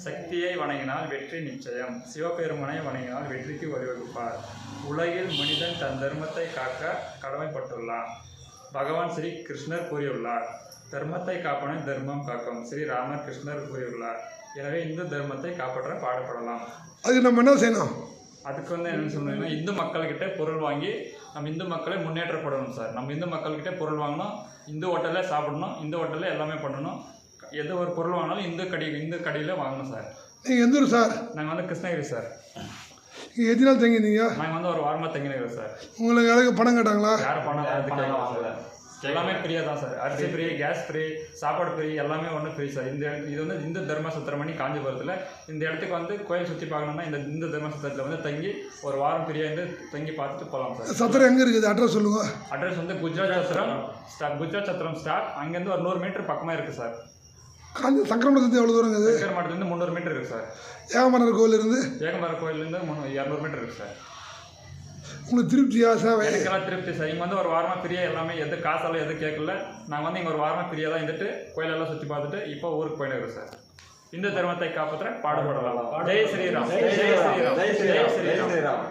சக்தியை வணங்கினால் வெற்றி நிச்சயம். சிவபெருமனை வணங்கினால் வெற்றிக்கு வழிவகுப்பார். உலகில் மனிதன் தன் தர்மத்தை காக்க கடமைப்பட்டுள்ளான். பகவான் ஸ்ரீ கிருஷ்ணர் கூறியுள்ளார். தர்மத்தை காப்பனை தர்மம் காக்கும். ஸ்ரீ ராமர் கிருஷ்ணர் கூறியுள்ளார். எனவே இந்து தர்மத்தை காப்பாற்ற பாடுபடலாம். அதுக்கு நம்ம என்ன செய்யணும்? அதுக்கு என்ன சொல்லணும்னா, இந்து மக்கள்கிட்ட பொருள் வாங்கி நம்ம இந்து மக்களை முன்னேற்றப்படணும் சார். நம்ம இந்து மக்கள்கிட்ட பொருள் வாங்கணும், இந்து ஹோட்டலில் சாப்பிடணும், இந்து ஹோட்டலில் எல்லாமே பண்ணணும். எந்த ஒரு பொருள் வாங்கினாலும் இந்து கடையில் வாங்கணும் சார். நீங்கள் எந்த ஊர் சார்? நாங்கள் கிருஷ்ணகிரி சார். நீங்கள் எத்தனை நாள் தங்கினீங்க? நாங்கள் ஒரு வாரமாக தங்கினோம் சார். உங்களுக்கு யாருக்கு பணம் கேட்டாங்களா? யாரும் பணம் சார். எல்லாமே ஃப்ரீயாக தான் சார். அரிசி ஃப்ரீ, கேஸ் ஃப்ரீ, சாப்பாடு ஃப்ரீ, எல்லாமே ஒன்றும் ஃப்ரீ சார். இது இந்து தர்ம சத்திரமணி காஞ்சிபுரத்தில். இந்த இடத்துக்கு கோயில் சுற்றி பார்க்கணுன்னா இந்த இந்து தர்ம சத்திரத்தில் தங்கி ஒரு வாரம் ஃப்ரீயாக தங்கி பார்த்துட்டு போகலாம் சார். சத்திரம் எங்கே இருக்குது? அட்ரஸ் சொல்லுங்கள். அட்ரஸ் குஜராத் சத்திரம் ஸ்டாப். அங்கேருந்து ஒரு 100 மீட்டர் பக்கமாக இருக்குது சார். சங்கரமடத்துலேருந்து எவ்வளோ தூரம் இருக்குது? சங்கரமடத்துலேருந்து 300 மீட்டர் இருக்குது சார். ஏகமரர் கோயிலிருந்து 200 மீட்டர் இருக்குது சார். உங்களுக்கு திருப்தியா சார்? எனக்கெல்லாம் திருப்தி சார். இங்கே ஒரு வாரமாக ஃப்ரீயாக எல்லாமே காசெல்லாம் எதுவும் கேட்கல. நாங்கள் இங்கே ஒரு வாரமாக ஃப்ரீயாக தான் இருந்துட்டு கோயிலெல்லாம் சுற்றி பார்த்துட்டு இப்போ ஊருக்கு போயிட்டு சார். இந்து தர்மத்தை காப்பாற்ற பாடுபடலாம். ஜெய் ஸ்ரீராம். ஜெய் ஸ்ரீராம். ஜெய் ஸ்ரீராம்.